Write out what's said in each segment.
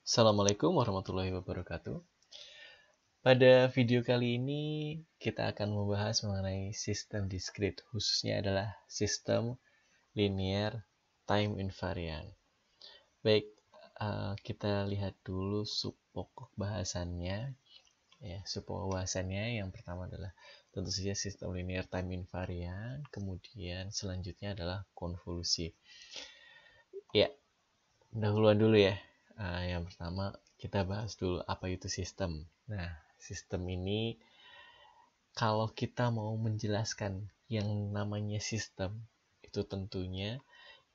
Assalamualaikum warahmatullahi wabarakatuh. Pada video kali ini kita akan membahas mengenai sistem discrete, khususnya adalah sistem linear time invariant. Baik, kita lihat dulu sub pokok bahasannya. Sub pokok bahasannya yang pertama adalah tentu saja sistem linear time invariant, kemudian selanjutnya adalah konvolusi. Ya, pendahuluan dulu ya. Yang pertama kita bahas dulu apa itu sistem. Nah, sistem ini kalau kita mau menjelaskan yang namanya sistem itu tentunya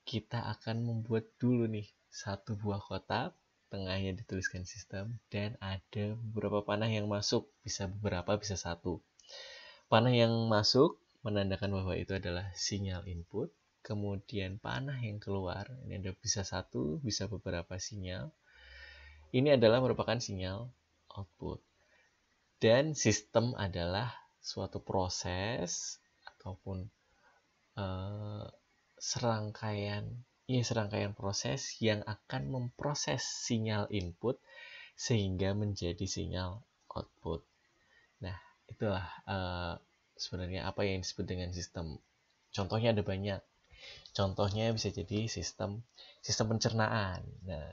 kita akan membuat dulu nih satu buah kotak, tengahnya dituliskan sistem dan ada beberapa panah yang masuk, bisa beberapa, bisa satu. Panah yang masuk menandakan bahwa itu adalah sinyal input. Kemudian panah yang keluar, ini ada bisa satu, bisa beberapa sinyal. Ini adalah merupakan sinyal output. Dan sistem adalah suatu proses ataupun serangkaian proses yang akan memproses sinyal input sehingga menjadi sinyal output. Nah, itulah sebenarnya apa yang disebut dengan sistem. Contohnya ada banyak. Contohnya bisa jadi sistem pencernaan. Nah,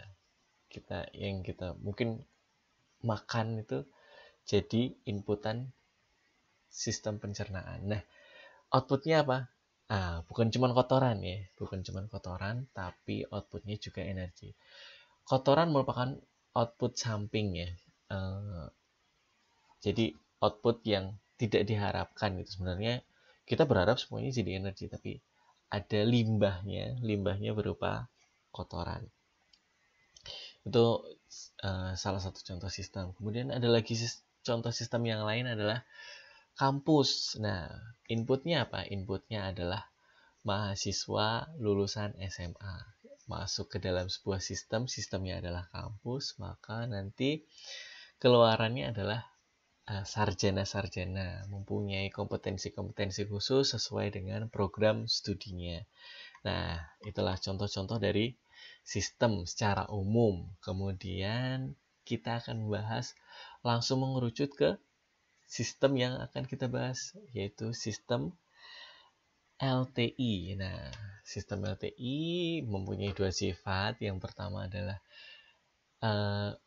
kita mungkin makan itu jadi inputan sistem pencernaan. Nah, outputnya apa? Bukan cuma kotoran ya, tapi outputnya juga energi. Kotoran merupakan output samping ya. Jadi output yang tidak diharapkan itu sebenarnya kita berharap semuanya jadi energi, tapi ada limbahnya berupa kotoran. Itu salah satu contoh sistem. Kemudian ada lagi contoh sistem yang lain adalah kampus. Nah, inputnya apa? Inputnya adalah mahasiswa lulusan SMA masuk ke dalam sebuah sistemnya adalah kampus, maka nanti keluarannya adalah sarjana-sarjana mempunyai kompetensi-kompetensi khusus sesuai dengan program studinya. Nah, itulah contoh-contoh dari sistem secara umum. Kemudian kita akan membahas langsung mengerucut ke sistem yang akan kita bahas, yaitu sistem LTI. Nah, sistem LTI mempunyai dua sifat. Yang pertama adalah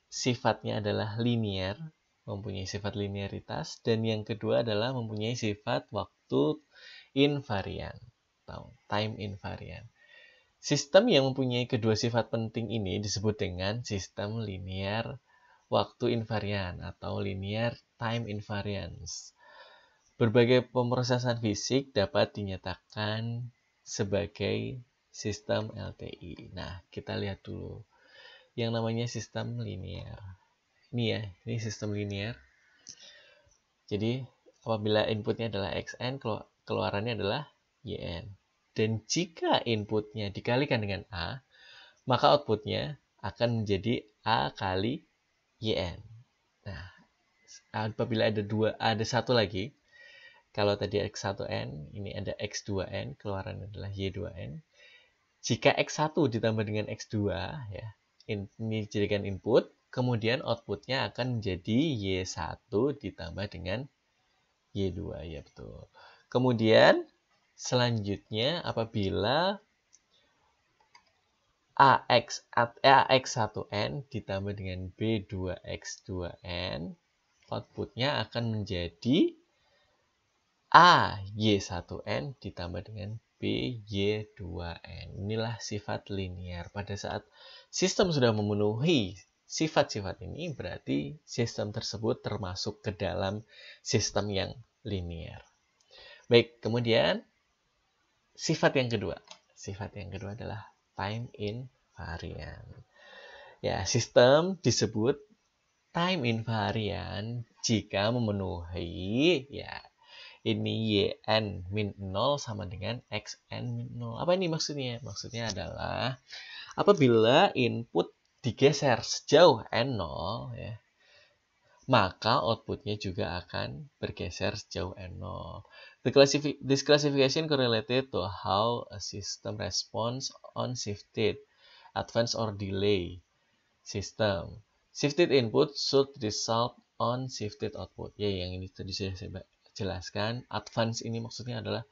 sifatnya adalah linear, mempunyai sifat linearitas, dan yang kedua adalah mempunyai sifat waktu invarian atau time invariant. Sistem yang mempunyai kedua sifat penting ini disebut dengan sistem linear waktu invarian atau linear time invariance. Berbagai pemrosesan fisik dapat dinyatakan sebagai sistem LTI. Nah, kita lihat dulu yang namanya sistem linear. Ini sistem linear. Jadi, apabila inputnya adalah Xn, keluarannya adalah Yn. Dan jika inputnya dikalikan dengan A, maka outputnya akan menjadi A kali Yn. Nah, apabila ada satu lagi, kalau tadi X1N, ini ada X2N, keluarannya adalah Y2N. Jika X1 ditambah dengan X2, ya, ini dijadikan input, kemudian outputnya akan menjadi Y1 ditambah dengan Y2, ya betul. Kemudian selanjutnya apabila AX1N ditambah dengan B2X2N, outputnya akan menjadi AY1N ditambah dengan BY2N. Inilah sifat linear. Pada saat sistem sudah memenuhi sifat-sifat ini, berarti sistem tersebut termasuk ke dalam sistem yang linear. Baik, kemudian sifat yang kedua. Sifat yang kedua adalah time invariant. Ya, sistem disebut time invariant jika memenuhi ini Yn min 0 sama dengan Xn min 0. Apa ini maksudnya? Maksudnya adalah apabila input digeser sejauh N0, ya, maka outputnya juga akan bergeser sejauh N0. This classification correlated to how a system responds on shifted, advance, or delay. sistem. Shifted input should result on shifted output. Ya, yang ini tadi sudah saya jelaskan. Advance ini maksudnya adalah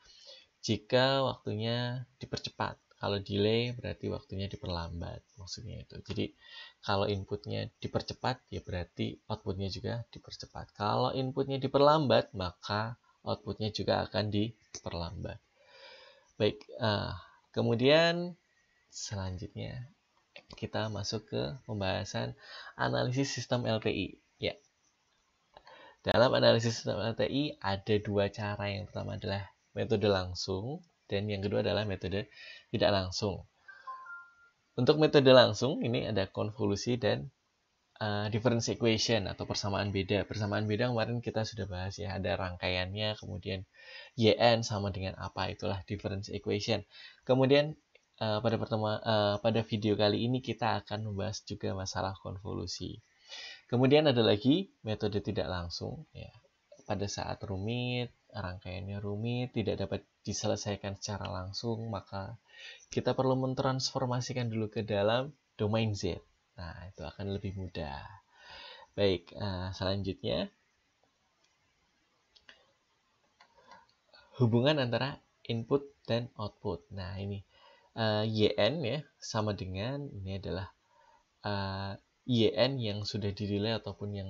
jika waktunya dipercepat. Kalau delay berarti waktunya diperlambat. Maksudnya itu. Jadi kalau inputnya dipercepat, ya berarti outputnya juga dipercepat. Kalau inputnya diperlambat, maka outputnya juga akan diperlambat. Baik, kemudian selanjutnya kita masuk ke pembahasan analisis sistem LTI. Ya, dalam analisis sistem LTI ada dua cara. Yang pertama adalah metode langsung dan yang kedua adalah metode tidak langsung. Untuk metode langsung ini ada konvolusi dan difference equation atau persamaan beda. Persamaan beda kemarin kita sudah bahas ya, ada rangkaiannya, kemudian YN sama dengan apa, itulah difference equation. Kemudian pada video kali ini kita akan membahas juga masalah konvolusi. Kemudian ada lagi metode tidak langsung ya. Pada saat rumit, rangkaiannya rumit, tidak dapat diselesaikan secara langsung, maka kita perlu mentransformasikan dulu ke dalam domain Z. Nah, itu akan lebih mudah. Baik, selanjutnya hubungan antara input dan output. Nah, ini YN ya sama dengan ini adalah YN yang sudah di-delay ataupun yang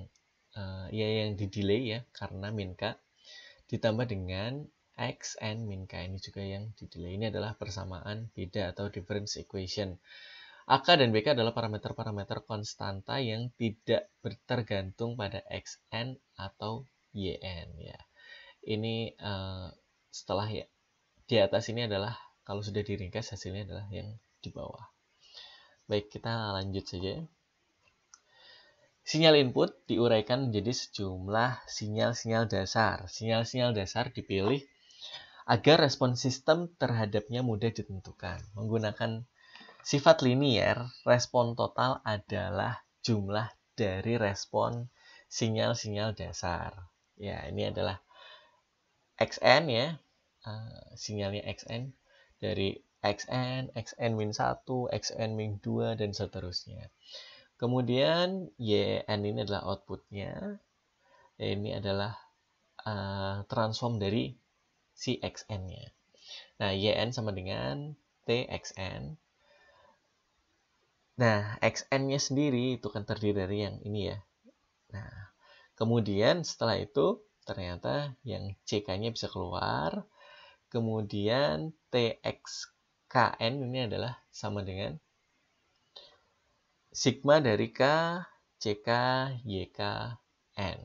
yang di-delay ya karena min K ditambah dengan XN min K ini juga yang di-delay. Ini adalah persamaan beda atau difference equation. AK dan BK adalah parameter-parameter konstanta yang tidak tergantung pada XN atau YN ya. Ini setelah ya di atas ini adalah kalau sudah diringkas hasilnya adalah yang di bawah. Baik, kita lanjut saja. Sinyal input diuraikan menjadi sejumlah sinyal-sinyal dasar. Sinyal-sinyal dasar dipilih agar respon sistem terhadapnya mudah ditentukan. Menggunakan sifat linier, respon total adalah jumlah dari respon sinyal-sinyal dasar. Ya, ini adalah XN ya. Sinyalnya XN dari XN, XN-1, XN-2, dan seterusnya. Kemudian YN ini adalah outputnya. Ini adalah transform dari si XN-nya. Nah, YN sama dengan TXN. Nah, XN-nya sendiri itu kan terdiri dari yang ini ya. Nah, kemudian setelah itu ternyata yang CK-nya bisa keluar. Kemudian TXKN ini adalah sama dengan sigma dari K, CK, YK, N.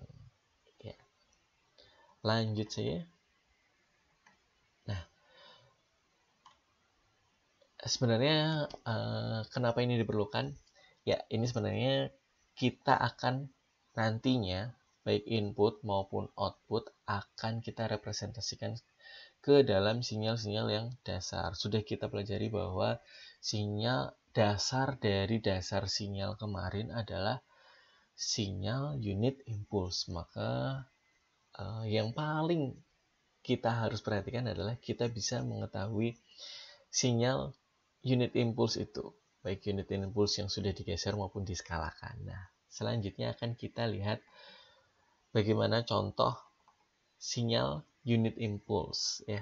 Ya. Lanjut saja. Nah, sebenarnya kenapa ini diperlukan? Ya, ini sebenarnya kita akan nantinya baik input maupun output akan kita representasikan ke dalam sinyal-sinyal yang dasar. Sudah kita pelajari bahwa sinyal dasar dari dasar sinyal kemarin adalah sinyal unit impuls. Maka yang paling kita harus perhatikan adalah kita bisa mengetahui sinyal unit impuls itu, baik unit impuls yang sudah digeser maupun diskalakan. Nah, selanjutnya akan kita lihat bagaimana contoh sinyal unit impuls ya.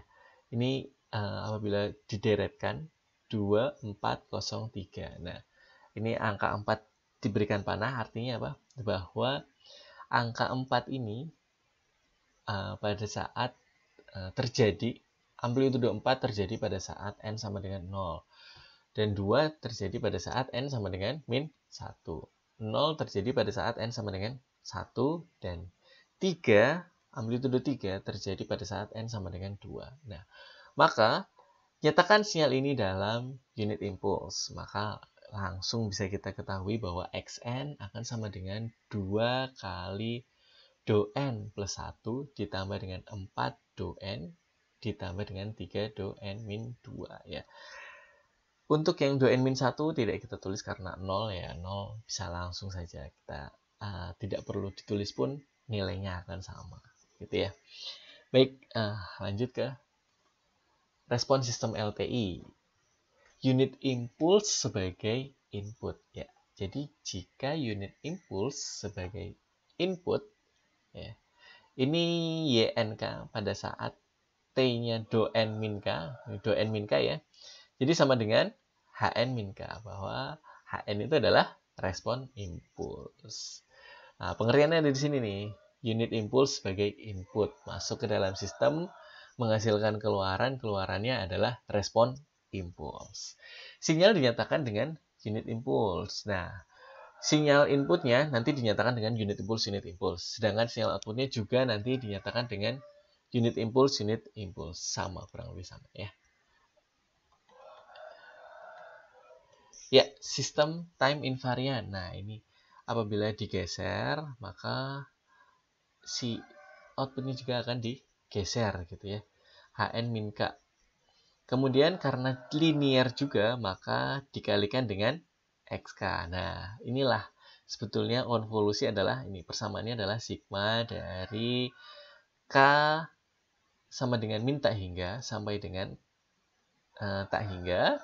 Ini apabila dideretkan 2, 4, 0, 3. Nah, ini angka 4 diberikan panah artinya apa? Bahwa angka 4 ini pada saat terjadi amplitude 4 terjadi pada saat n sama dengan 0. Dan 2 terjadi pada saat n sama dengan min 1. 0 terjadi pada saat n sama dengan 1 dan 3 amplitude 3 terjadi pada saat n sama dengan 2. Nah, maka nyatakan sinyal ini dalam unit impuls. Maka langsung bisa kita ketahui bahwa Xn akan sama dengan 2 kali do n plus 1 ditambah dengan 4 do n ditambah dengan 3 do n min 2 ya. Untuk yang do n min 1 tidak kita tulis karena 0 ya. 0 bisa langsung saja kita tidak perlu ditulis pun nilainya akan sama. Gitu ya. Baik, lanjut ke respon sistem LTI. Unit impuls sebagai input ya. Jadi jika unit impuls sebagai input, ya, ini YNK pada saat T-nya do N min K ya. Jadi sama dengan HN min K, bahwa HN itu adalah respon impuls. Nah, pengertiannya ada di sini nih. Unit impuls sebagai input masuk ke dalam sistem, menghasilkan keluarannya adalah respon impuls. Sinyal dinyatakan dengan unit impuls. Nah, sinyal inputnya nanti dinyatakan dengan unit impuls. Sedangkan sinyal outputnya juga nanti dinyatakan dengan unit impuls. Sama, kurang lebih sama ya. Ya, sistem time invariant. Nah, ini apabila digeser, maka si outputnya juga akan digeser gitu ya. HN min K. Kemudian karena linear juga, maka dikalikan dengan XK. Nah, inilah sebetulnya konvolusi adalah, ini persamaannya adalah sigma dari K sama dengan min tak hingga sampai dengan tak hingga,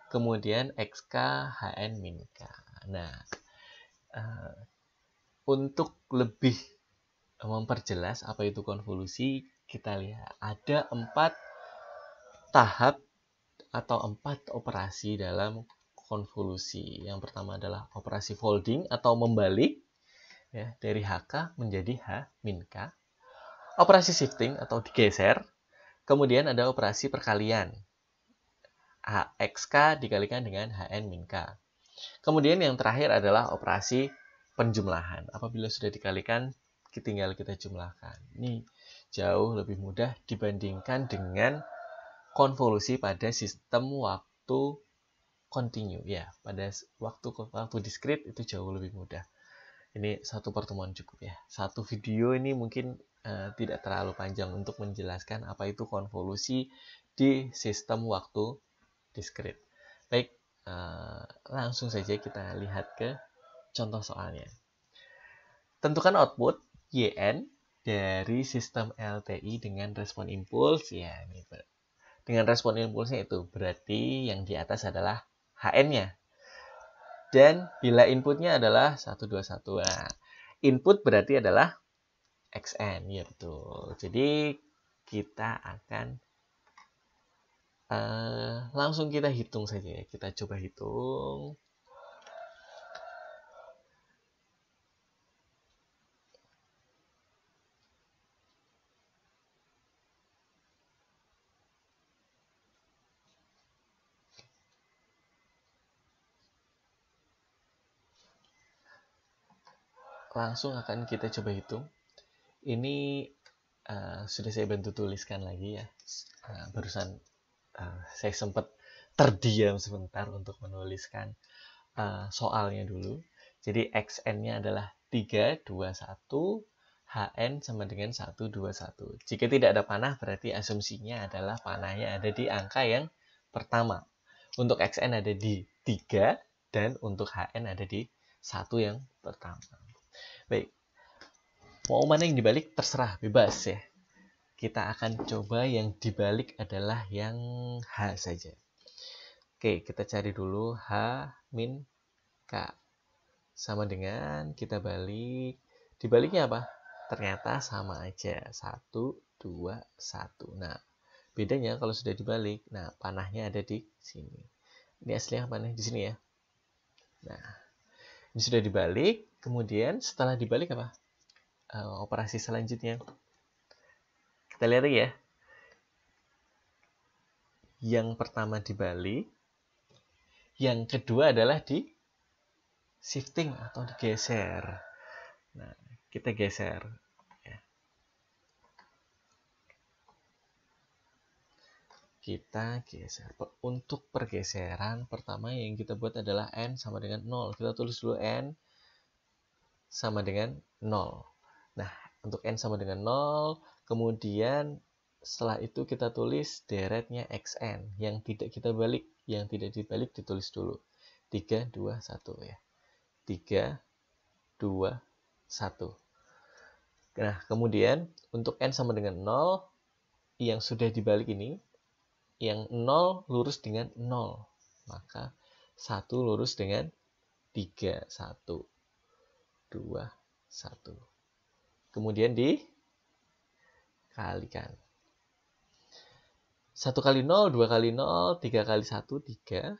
kemudian XK HN min K. Nah, untuk lebih memperjelas apa itu konvolusi, kita lihat ada 4 tahap atau 4 operasi dalam konvolusi. Yang pertama adalah operasi folding atau membalik ya, dari HK menjadi H min K. Operasi shifting atau digeser. Kemudian ada operasi perkalian. HXK dikalikan dengan HN min K. Kemudian yang terakhir adalah operasi penjumlahan. Apabila sudah dikalikan, tinggal kita jumlahkan. Ini jauh lebih mudah dibandingkan dengan konvolusi pada sistem waktu kontinu. Ya, pada waktu diskrit itu jauh lebih mudah. Ini satu pertemuan cukup ya. Satu video ini mungkin tidak terlalu panjang untuk menjelaskan apa itu konvolusi di sistem waktu diskrit. Baik, langsung saja kita lihat ke contoh soalnya. Tentukan output YN dari sistem LTI dengan respon impuls. Ya, ini dengan respon impulsnya itu berarti yang di atas adalah HN-nya. Dan bila inputnya adalah 121. Nah, input berarti adalah XN. Ya, betul. Jadi kita akan langsung kita hitung saja ya. Kita coba hitung. Langsung akan kita coba hitung. Ini sudah saya bantu tuliskan lagi ya. Barusan saya sempat terdiam sebentar untuk menuliskan soalnya dulu. Jadi XN-nya adalah 321, HN sama dengan 121. Jika tidak ada panah, berarti asumsinya adalah panahnya ada di angka yang pertama. Untuk XN ada di 3, dan untuk HN ada di 1 yang pertama. Baik, mau mana yang dibalik terserah, bebas ya. Kita akan coba yang dibalik adalah yang H saja. Oke, kita cari dulu H min K. Sama dengan kita balik. Dibaliknya apa? Ternyata sama aja. 1, 2, 1. Nah, bedanya kalau sudah dibalik, nah panahnya ada di sini. Ini aslinya panahnya di sini ya. Nah, ini sudah dibalik. Kemudian setelah dibalik apa? Operasi selanjutnya. Kita lihat ya. Yang pertama dibalik. Yang kedua adalah di shifting atau digeser. Nah, kita geser. Ya. Kita geser. Untuk pergeseran, pertama yang kita buat adalah N sama dengan 0. Kita tulis dulu N sama dengan 0. Nah, untuk N sama dengan 0, kemudian setelah itu kita tulis deretnya XN. Yang tidak kita balik, yang tidak dibalik ditulis dulu. 3, 2, 1 ya. 3, 2, 1. Nah, kemudian untuk N sama dengan 0, yang sudah dibalik ini, yang 0 lurus dengan 0. Maka 1 lurus dengan 3, 1, 2, 1. Kemudian dikalikan. 1 kali 0, 2 kali 0, 3 kali 1, 3.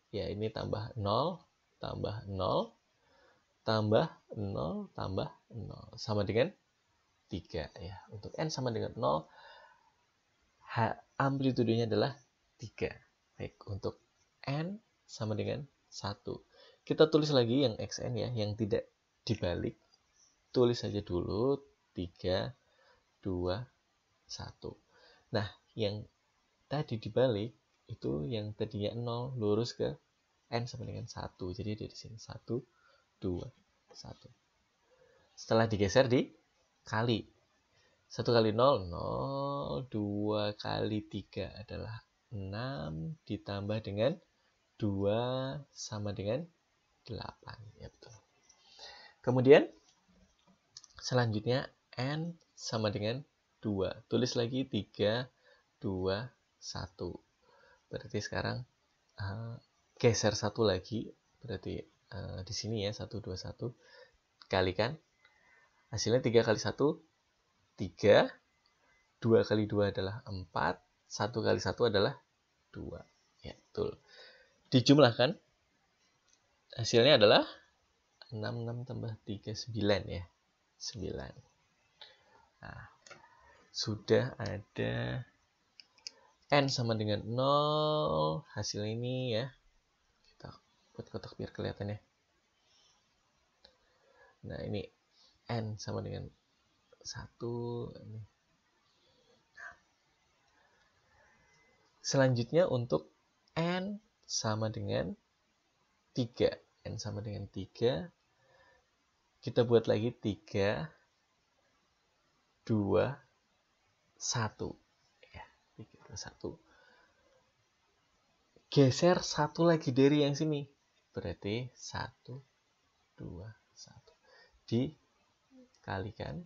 Ya, ini tambah 0, tambah 0, tambah 0, tambah 0. Sama dengan 3. Ya, untuk N sama dengan 0, amplitudenya adalah 3. Baik, untuk N sama dengan 1. Kita tulis lagi yang Xn ya, yang tidak dibalik. Tulis saja dulu 3, 2, 1. Nah, yang tadi dibalik itu yang tadinya 0 lurus ke N sama dengan 1. Jadi dari sini 1, 2, 1. Setelah digeser dikali. 1 kali 0, 0. 2 kali 3 adalah 6. Ditambah dengan 2 sama dengan 8. Ya, betul. Kemudian selanjutnya N sama dengan 2. Tulis lagi 3, 2, 1. Berarti sekarang geser 1 lagi. Berarti di sini ya 1, 2, 1. Kalikan. Hasilnya 3 kali 1, 3. 2 kali 2 adalah 4. 1 kali 1 adalah 2. Ya, betul. Dijumlahkan. Hasilnya adalah 6, 6 tambah 3, 9 ya. 9. Nah, sudah ada N sama dengan 0. Hasil ini ya. Kita buat kotak biar kelihatan ya. Nah, ini N sama dengan 1. Ini. Nah. Selanjutnya untuk N sama dengan 3. N sama dengan 3. Kita buat lagi 3, 2, 1. Ya, 3, 2, 1. Geser 1 lagi dari yang sini. Berarti 1, 2, 1. Dikalikan.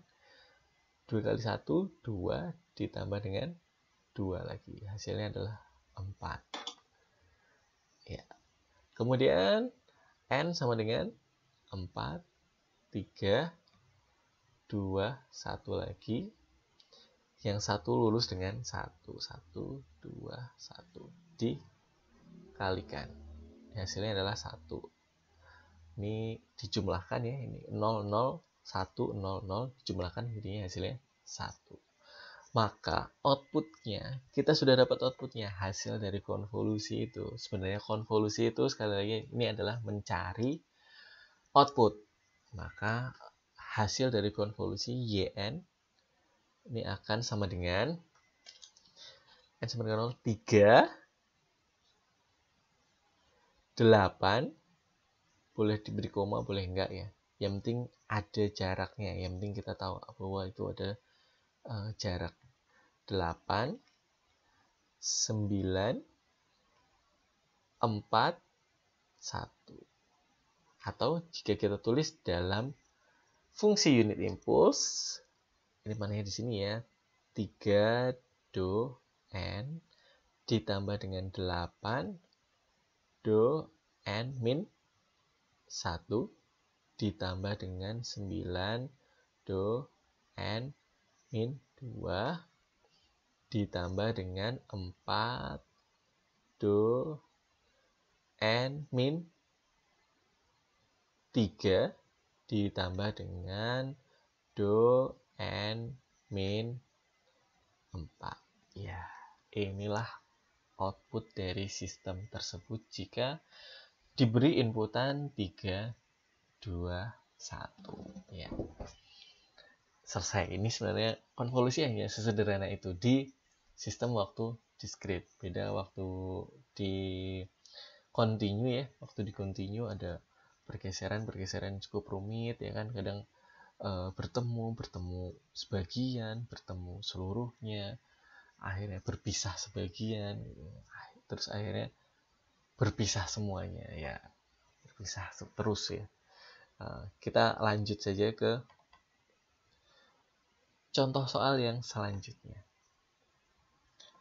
2 kali 1, 2. Ditambah dengan 2 lagi. Hasilnya adalah 4. Ya. Kemudian N sama dengan 4, 3, 2, 1 lagi. Yang 1 lurus dengan 1, 1, 2, 1. Dikalikan. Hasilnya adalah 1. Ini dijumlahkan ya. Ini 0, 0, 1, 0, 0. Dijumlahkan jadinya hasilnya 1. Maka outputnya, kita sudah dapat outputnya. Hasil dari konvolusi itu. Sebenarnya konvolusi itu sekali lagi ini adalah mencari output. Maka hasil dari konvolusi YN ini akan sama dengan N sama dengan 0, 3, 8. Boleh diberi koma, boleh enggak ya. Yang penting ada jaraknya. Yang penting kita tahu bahwa itu ada jarak. 8, 9, 4, 1. Atau jika kita tulis dalam fungsi unit impuls, ini mananya di sini ya, 3 do n ditambah dengan 8 do n min 1 ditambah dengan 9 do n min 2 ditambah dengan 4 do n min 3 ditambah dengan do n min 4. Ya, inilah output dari sistem tersebut jika diberi inputan 3, 2, 1. Ya. Selesai. Ini sebenarnya konvolusi hanya sesederhana itu di sistem waktu diskrit. Beda waktu di continue ya. Waktu di continue ada pergeseran cukup rumit ya kan. Kadang bertemu sebagian, bertemu seluruhnya, akhirnya berpisah sebagian, terus akhirnya berpisah semuanya ya, berpisah terus ya. Kita lanjut saja ke contoh soal yang selanjutnya.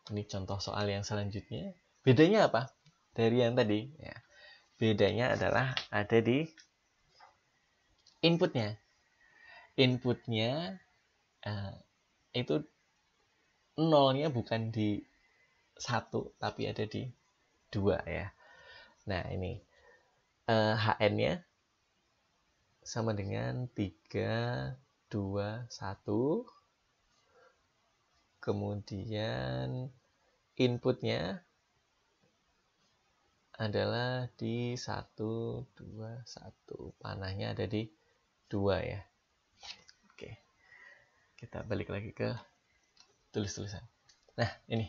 Ini contoh soal yang selanjutnya. Bedanya apa dari yang tadi? Ya. Bedanya adalah ada di inputnya. Inputnya itu nolnya bukan di 1, tapi ada di 2 ya. Nah, ini HN-nya sama dengan 3, 2, 1. Kemudian inputnya adalah di 1, 2, 1. Panahnya ada di 2 ya. Oke. Kita balik lagi ke tulis-tulisan. Nah, ini.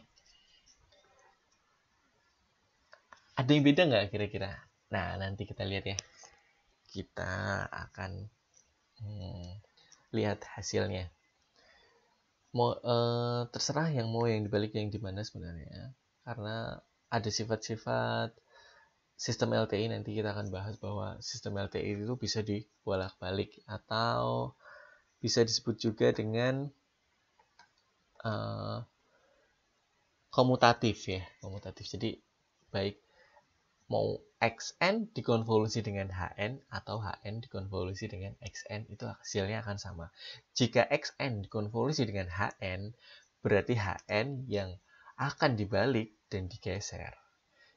Ada yang beda nggak kira-kira? Nah, nanti kita lihat ya. Kita akan lihat hasilnya. Terserah yang dibalik yang dimana sebenarnya. Karena ada sifat-sifat sistem LTI, nanti kita akan bahas bahwa sistem LTI itu bisa dibolak-balik atau bisa disebut juga dengan komutatif ya, komutatif. Jadi baik mau XN dikonvolusi dengan HN atau HN dikonvolusi dengan XN, itu hasilnya akan sama. Jika XN dikonvolusi dengan HN, berarti HN yang akan dibalik dan digeser.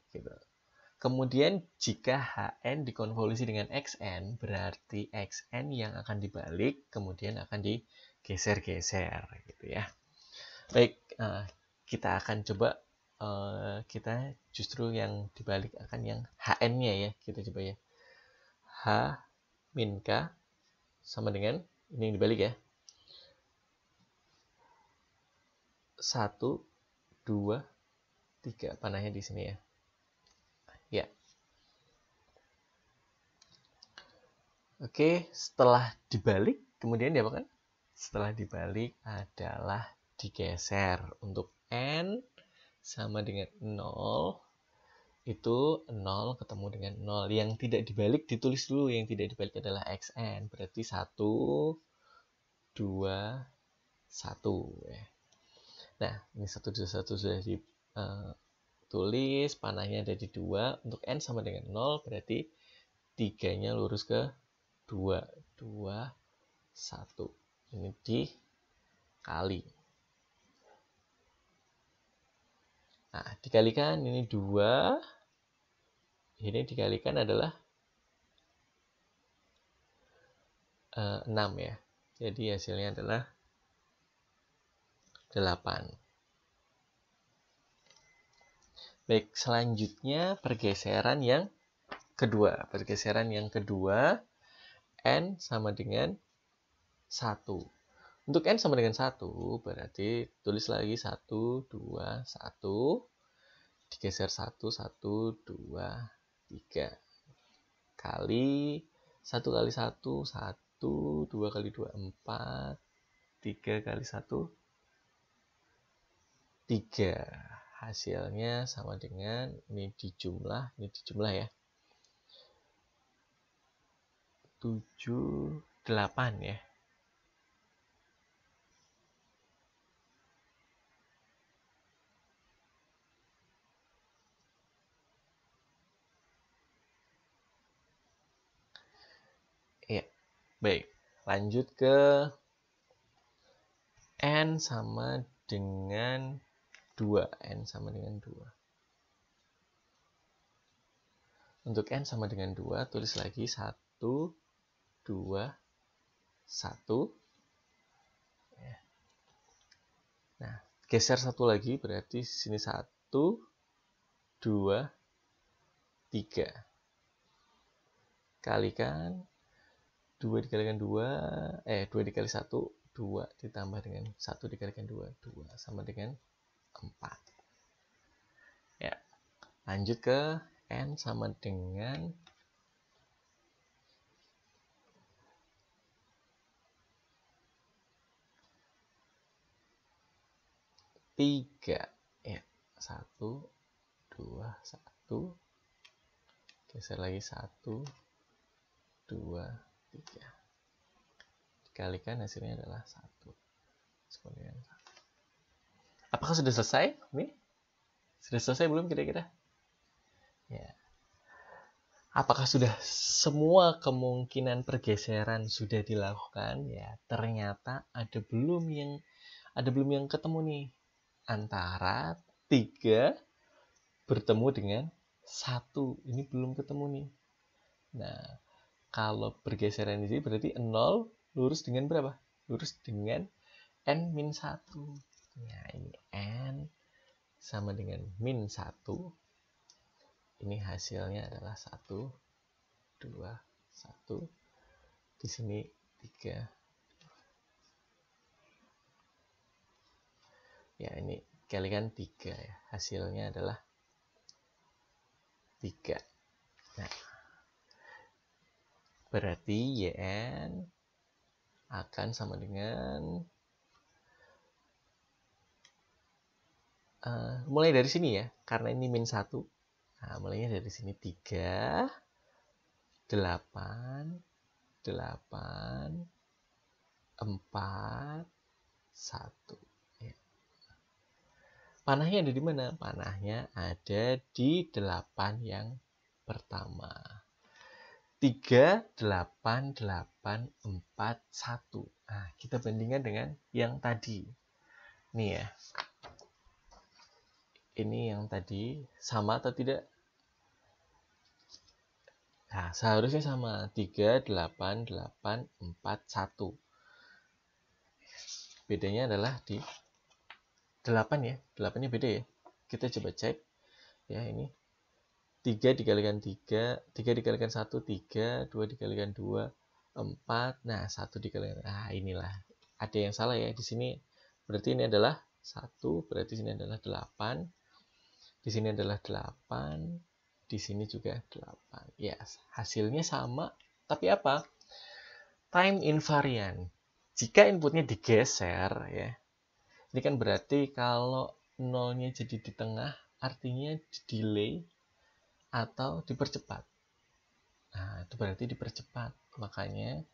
Gitu. Kemudian jika HN dikonvolusi dengan XN, berarti XN yang akan dibalik kemudian akan digeser-geser gitu ya. Baik, kita akan coba kita justru yang dibalik akan yang HN-nya ya, kita coba ya. H min K sama dengan ini yang dibalik ya. 1, 2, 3. Panahnya di sini ya. Ya. Oke, setelah dibalik kemudian diapakan? Setelah dibalik adalah digeser. Untuk N sama dengan 0, itu 0 ketemu dengan 0. Yang tidak dibalik ditulis dulu. Yang tidak dibalik adalah XN. Berarti 1, 2, 1. Nah, ini 1, 2, 1 sudah ditulis. Panahnya ada di 2. Untuk N sama dengan 0, berarti 3-nya lurus ke 2. 2, 1. Ini dikali. Nah, dikalikan ini 2. Ini dikalikan adalah 6 ya. Jadi hasilnya adalah 8. Baik, selanjutnya pergeseran yang kedua. Pergeseran yang kedua, N sama dengan 1. Untuk N sama dengan 1, berarti tulis lagi 1, 2, 1. Digeser 1, 1, 2, 3. Kali 1 kali 1, 1, 2 kali 2, 4. 3 kali 1, 3. Hasilnya sama dengan, ini dijumlah ya. 7, 8 ya. Ya, baik. Lanjut ke N sama dengan 2. N sama dengan 2. Untuk N sama dengan 2, tulis lagi 1, 2, 1. Nah, geser 1 lagi, berarti sini 1, 2, 3. Kalikan 2 dikalikan 2, 2 dikali 1, 2 ditambah dengan 1 dikalikan 2, 2 sama dengan 4. Ya. Lanjut ke N sama dengan 3. Ya. 1, 2, 1. Geser lagi 1, 2, 3. Dikalikan hasilnya adalah 1. Apakah sudah selesai? Nih? Sudah selesai belum kira-kira? Ya. Apakah sudah semua kemungkinan pergeseran sudah dilakukan? Ya, ternyata ada belum yang ketemu nih antara 3 bertemu dengan 1. Ini belum ketemu nih. Nah, kalau pergeseran ini berarti 0 lurus dengan berapa? Lurus dengan n-1. Nah, ini n sama dengan min 1. Ini hasilnya adalah 1, 2, 1. Di sini 3. Ya, ini kalikan 3 ya. Hasilnya adalah 3. Nah, berarti yn akan sama dengan mulai dari sini ya, karena ini min 1. Nah, mulainya dari sini 3, 8, 8, 4, 1. Ya. Panahnya ada di mana? Panahnya ada di 8 yang pertama. 3, 8, 8, 4, 1. Nah, kita bandingkan dengan yang tadi. Nih ya. Ini yang tadi sama atau tidak? Nah, seharusnya sama. 3, 8, 8, 4, 1. Bedanya adalah di 8 ya. 8-nya beda ya. Kita coba cek. Ya, ini 3 dikalikan 3, 3 dikalikan 1, 3, 2 dikalikan 2, 4. Nah, 1 dikalikan. Nah, inilah. Ada yang salah ya. Di sini berarti ini adalah 1, berarti sini adalah 8. Di sini adalah 8. Di sini juga 8. Ya, hasilnya sama. Tapi apa? Time invariant. Jika inputnya digeser ya. Ini kan berarti kalau nolnya jadi di tengah, artinya di delay atau dipercepat. Nah, itu berarti dipercepat. Makanya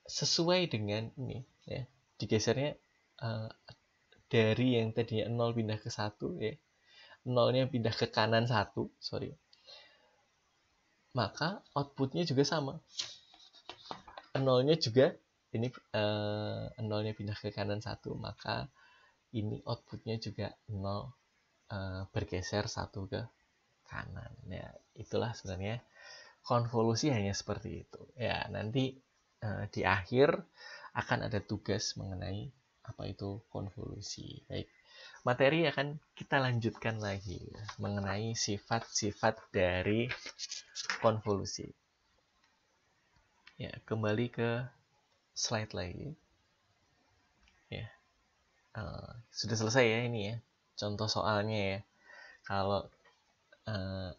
sesuai dengan ini ya, digesernya dari yang tadinya 0 pindah ke 1 ya. 0-nya pindah ke kanan 1, sorry. Maka outputnya juga sama. 0-nya juga ini 0-nya pindah ke kanan 1, maka ini outputnya juga 0 bergeser 1 ke kanan. Ya, itulah sebenarnya konvolusi hanya seperti itu. Ya, nanti di akhir akan ada tugas mengenai apa itu konvolusi. Baik, materi akan kita lanjutkan lagi mengenai sifat-sifat dari konvolusi. Ya, kembali ke slide lagi. Ya, sudah selesai ya ini ya, contoh soalnya ya. Kalau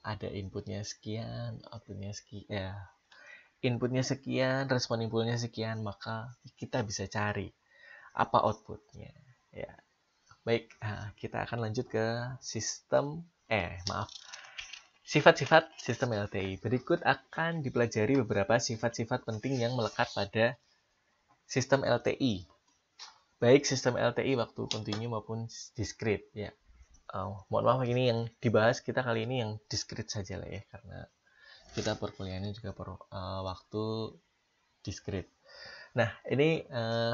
ada inputnya sekian, outputnya sekian, ya, inputnya sekian, respon inputnya sekian, maka kita bisa cari apa outputnya. Ya, baik, kita akan lanjut ke sifat-sifat sistem LTI. Berikut akan dipelajari beberapa sifat-sifat penting yang melekat pada sistem LTI. Baik sistem LTI waktu kontinu maupun discrete ya. Mohon maaf, ini yang dibahas kita kali ini yang discrete saja lah ya, karena kita perkuliahannya juga waktu discrete. Nah, ini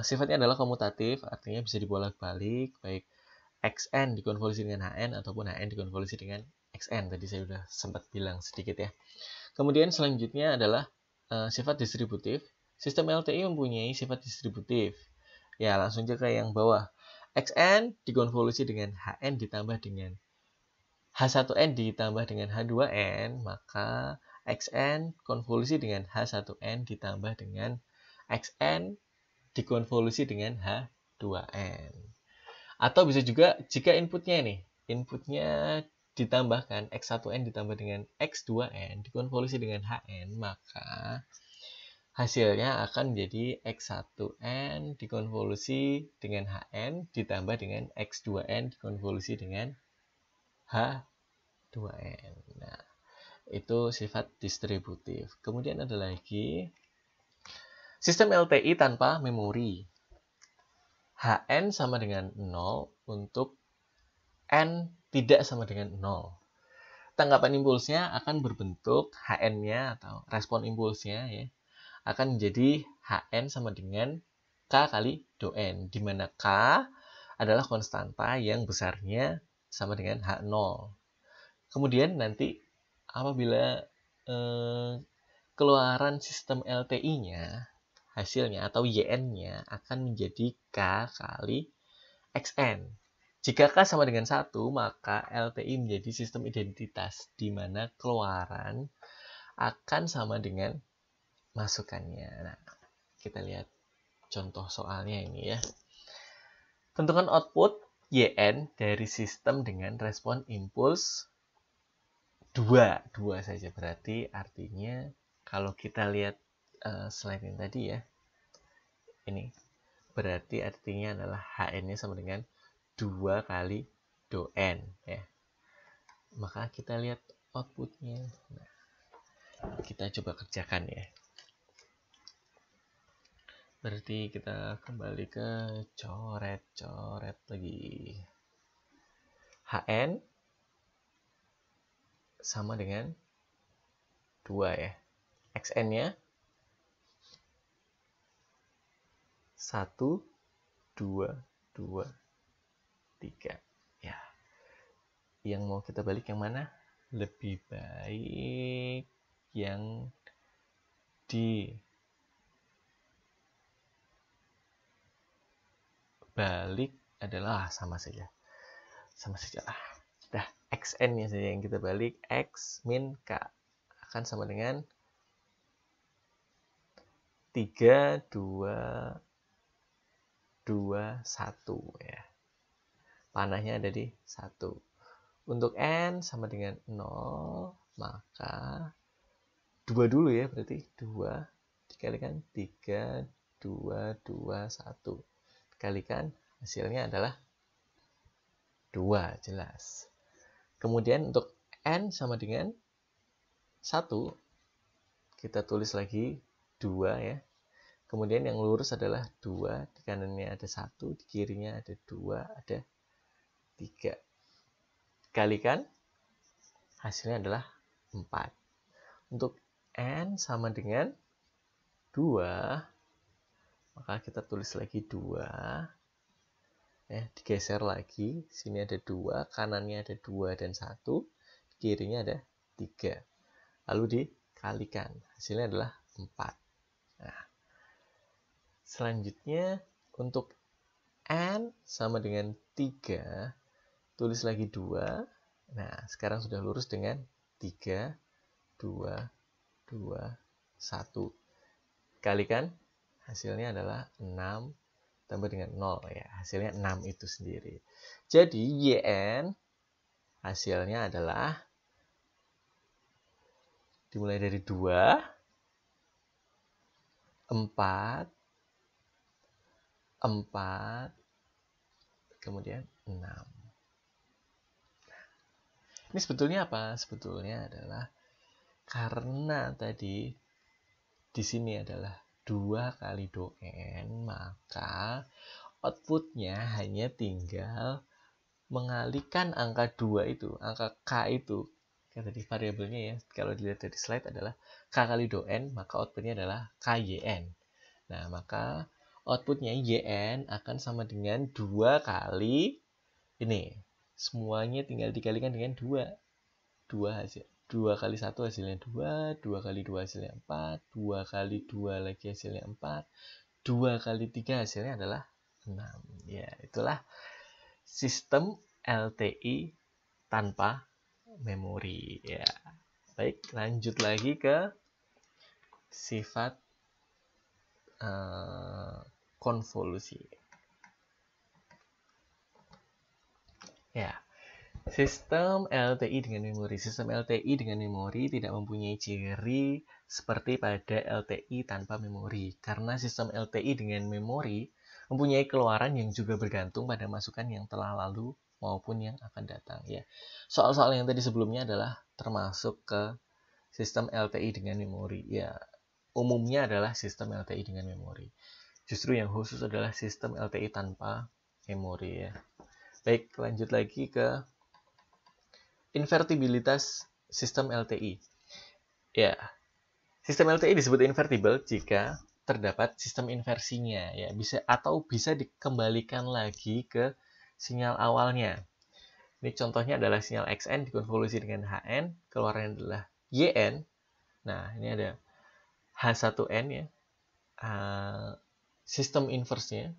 sifatnya adalah komutatif, artinya bisa dibolak-balik, baik xn dikonvolusi dengan hn ataupun hn dikonvolusi dengan xn. Tadi saya sudah sempat bilang sedikit ya. Kemudian selanjutnya adalah sifat distributif. Sistem LTI mempunyai sifat distributif. Ya, langsung aja ke yang bawah. xn dikonvolusi dengan hn ditambah dengan h1n ditambah dengan h2n, maka xn konvolusi dengan h1n ditambah dengan xn dikonvolusi dengan h2n. Atau bisa juga jika inputnya ditambahkan x1n ditambah dengan x2n dikonvolusi dengan hn, maka hasilnya akan menjadi x1n dikonvolusi dengan hn ditambah dengan x2n dikonvolusi dengan h2n. Nah, itu sifat distributif. Kemudian ada lagi sistem LTI tanpa memori. Hn sama dengan 0 untuk n tidak sama dengan 0. tangkapan impulsnya akan berbentuk Hn-nya atau respon impulsnya ya, akan menjadi Hn sama dengan K kali do N, di mana K adalah konstanta yang besarnya sama dengan H0. Kemudian nanti apabila keluaran sistem LTI-nya, hasilnya atau YN-nya akan menjadi K kali XN. Jika K sama dengan 1, maka LTI menjadi sistem identitas, di mana keluaran akan sama dengan masukannya. Nah, kita lihat contoh soalnya ini ya. Tentukan output YN dari sistem dengan respon impuls 2 saja. Berarti artinya kalau kita lihat slide ini tadi ya, ini berarti artinya adalah Hn-nya sama dengan 2 kali do N ya. Maka kita lihat outputnya. Nah, kita coba kerjakan ya. Berarti kita kembali ke coret-coret lagi. Hn sama dengan 2 ya. Xn-nya 1, 2, 2, 3. Ya. Yang mau kita balik yang mana? Lebih baik yang dibalik adalah sama saja lah. Dah, Xn-nya saja yang kita balik. X min K akan sama dengan 3, 2, 1 ya. Panahnya ada di 1. Untuk N sama dengan 0, maka 2 dulu ya, berarti 2 dikalikan 3, 2, 2, 1. Dikalikan, hasilnya adalah 2, jelas. Kemudian untuk N sama dengan 1, kita tulis lagi 2 ya. Kemudian yang lurus adalah 2, di kanannya ada 1, di kirinya ada 2, ada 3. Dikalikan, hasilnya adalah 4. Untuk N sama dengan 2, maka kita tulis lagi 2. Ya, digeser lagi, sini ada 2, kanannya ada 2 dan 1, di kirinya ada 3. Lalu dikalikan, hasilnya adalah 4. Nah, selanjutnya untuk N sama dengan 3, tulis lagi 2. Nah, sekarang sudah lurus dengan 3, 2, 2, 1. Kalikan, hasilnya adalah 6 tambah dengan 0 ya. Hasilnya 6 itu sendiri. Jadi YN hasilnya adalah dimulai dari 2, 4, 4, kemudian 6. Ini sebetulnya apa? Sebetulnya adalah karena tadi di sini adalah 2 kali do N, maka outputnya hanya tinggal mengalihkan angka 2 itu, angka K itu. Kan tadi variabelnya ya, kalau dilihat dari slide adalah K kali do N, maka outputnya adalah KYN. Nah, maka outputnya YN akan sama dengan 2 kali ini. Semuanya tinggal dikalikan dengan 2. 2 hasil. 2 kali 1 hasilnya 2, 2 kali 2 hasilnya 4, 2 kali 2 lagi hasilnya 4, 2 kali 3 hasilnya adalah 6. Ya, itulah sistem LTI tanpa memori. Ya. Baik, lanjut lagi ke sifat konvolusi. Ya. Sistem LTI dengan memori. Sistem LTI dengan memori tidak mempunyai ciri seperti pada LTI tanpa memori. Karena sistem LTI dengan memori mempunyai keluaran yang juga bergantung pada masukan yang telah lalu maupun yang akan datang. Ya, soal-soal yang tadi sebelumnya adalah termasuk ke sistem LTI dengan memori. Ya, umumnya adalah sistem LTI dengan memori. Justru yang khusus adalah sistem LTI tanpa memori ya. Baik, lanjut lagi ke invertibilitas sistem LTI. Ya, sistem LTI disebut invertible jika terdapat sistem inversinya, ya, bisa dikembalikan lagi ke sinyal awalnya. Ini contohnya adalah sinyal XN dikonvolusi dengan HN, keluarannya adalah YN. Nah, ini ada H1N ya. Sistem inversnya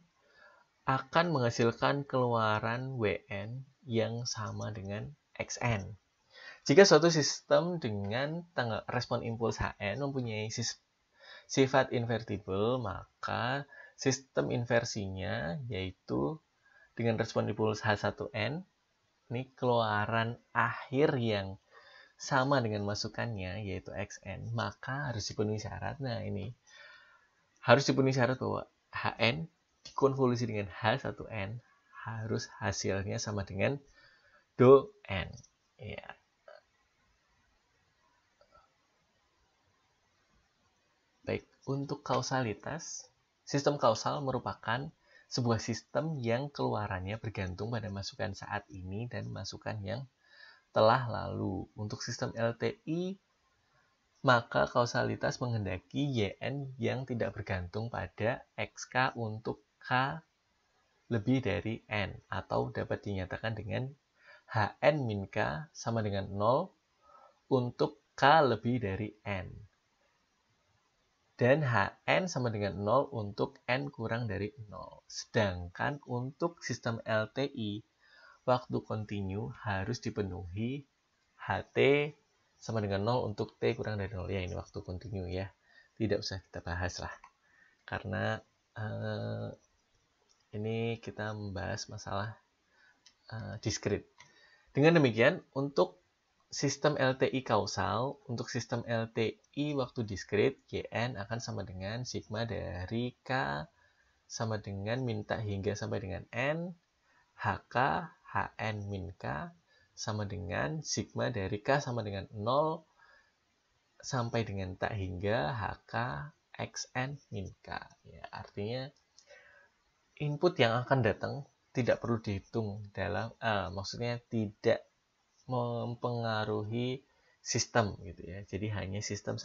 akan menghasilkan keluaran WN yang sama dengan XN. Jika suatu sistem dengan respon impuls HN mempunyai sifat invertible, maka sistem inversinya yaitu dengan respon impuls H1N, ini keluaran akhir yang sama dengan masukannya yaitu XN, maka harus dipenuhi syarat. Nah, ini harus dipenuhi syarat bahwa HN dikonvolusi dengan H1N harus hasilnya sama dengan DO-N. Ya. Baik, untuk kausalitas, sistem kausal merupakan sebuah sistem yang keluarannya bergantung pada masukan saat ini dan masukan yang telah lalu. Untuk sistem LTI, maka kausalitas menghendaki YN yang tidak bergantung pada XK untuk K lebih dari N, atau dapat dinyatakan dengan HN min K sama dengan 0 untuk K lebih dari N. Dan HN sama dengan 0 untuk N kurang dari 0. Sedangkan untuk sistem LTI, waktu kontinu harus dipenuhi HT sama dengan 0 untuk T kurang dari 0. Ya, ini waktu kontinu ya. Tidak usah kita bahas lah. Karena ini kita membahas masalah diskrit. Dengan demikian, untuk sistem LTI kausal, untuk sistem LTI waktu diskrit, YN akan sama dengan sigma dari K sama dengan min tak hingga sampai dengan N, HK, HN min K sama dengan sigma dari K sama dengan 0 sampai dengan tak hingga HK XN min K. Ya, artinya input yang akan datang tidak perlu dihitung dalam, maksudnya tidak mempengaruhi sistem gitu ya. Jadi hanya sistem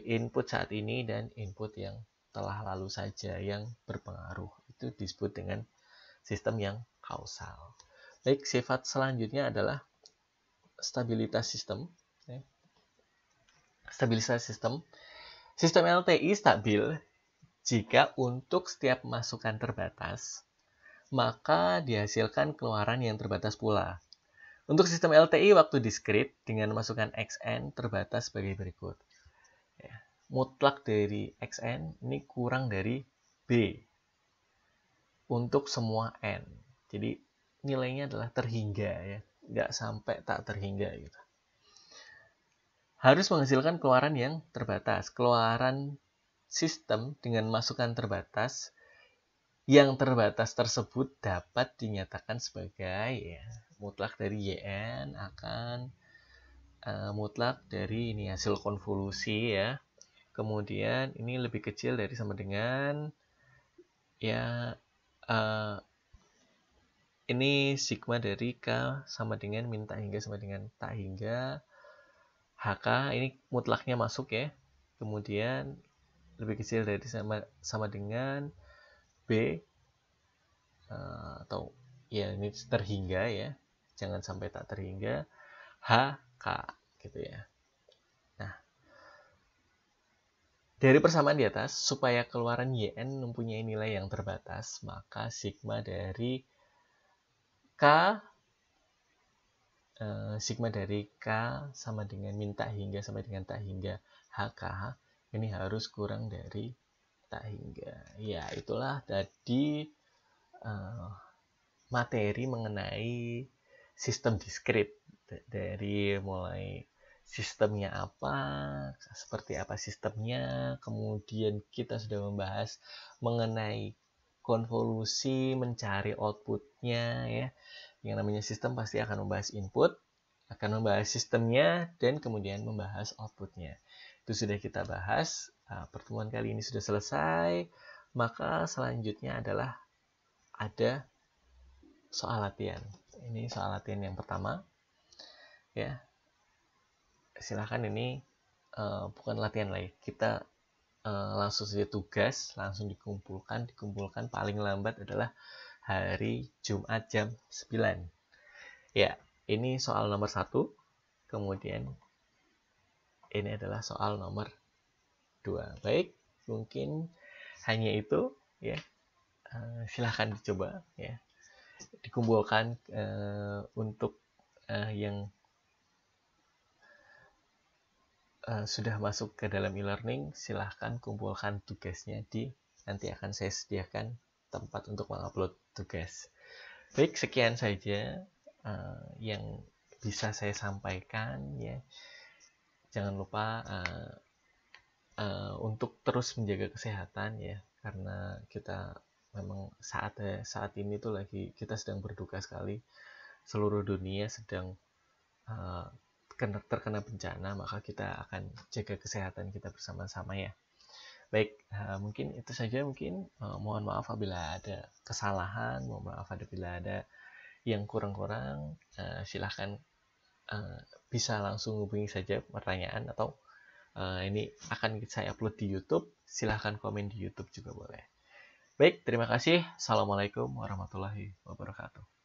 input saat ini dan input yang telah lalu saja yang berpengaruh. Itu disebut dengan sistem yang kausal. Baik, sifat selanjutnya adalah stabilitas sistem. Stabilitas sistem. Sistem LTI stabil jika untuk setiap masukan terbatas, maka dihasilkan keluaran yang terbatas pula. Untuk sistem LTI waktu diskrit dengan masukan XN terbatas sebagai berikut. Ya, mutlak dari XN ini kurang dari B untuk semua N. Jadi nilainya adalah terhingga ya, nggak sampai tak terhingga gitu. Harus menghasilkan keluaran yang terbatas. Keluaran sistem dengan masukan terbatas yang terbatas tersebut dapat dinyatakan sebagai ya, mutlak dari YN akan mutlak dari ini hasil konvolusi ya. Kemudian ini lebih kecil dari sama dengan ya ini sigma dari K sama dengan min tak hingga sama dengan tak hingga HK ini mutlaknya masuk ya. Kemudian lebih kecil dari sama dengan B atau ya ini terhingga ya, jangan sampai tak terhingga HK gitu ya. Nah, dari persamaan di atas, supaya keluaran YN mempunyai nilai yang terbatas, maka sigma dari K sama dengan min tak hingga sampai dengan tak hingga HK ini harus kurang dari tak hingga. Ya, itulah tadi materi mengenai sistem diskrit, dari mulai sistemnya apa, seperti apa sistemnya, kemudian kita sudah membahas mengenai konvolusi, mencari outputnya ya. Yang namanya sistem pasti akan membahas input, akan membahas sistemnya, dan kemudian membahas outputnya. Itu sudah kita bahas. Pertemuan kali ini sudah selesai, maka selanjutnya adalah ada soal latihan. Ini soal latihan yang pertama. Ya. silahkan ini bukan latihan lagi. Kita langsung saja tugas, langsung dikumpulkan paling lambat adalah hari Jumat jam 9. Ya, ini soal nomor 1. Kemudian ini adalah soal nomor 2. Baik, mungkin hanya itu ya. Silahkan dicoba ya. Dikumpulkan untuk yang sudah masuk ke dalam e-learning, silahkan kumpulkan tugasnya nanti akan saya sediakan tempat untuk mengupload tugas. Baik, sekian saja yang bisa saya sampaikan ya. Jangan lupa untuk terus menjaga kesehatan ya, karena kita memang saat ini tuh lagi kita sedang berduka sekali. Seluruh dunia sedang terkena bencana, maka kita akan jaga kesehatan kita bersama-sama ya. Baik, mungkin itu saja. Mungkin mohon maaf apabila ada kesalahan, mohon maaf apabila ada yang kurang-kurang. Silahkan bisa langsung hubungi saja pertanyaan, atau ini akan saya upload di YouTube. Silahkan komen di YouTube juga boleh. Baik, terima kasih. Assalamualaikum warahmatullahi wabarakatuh.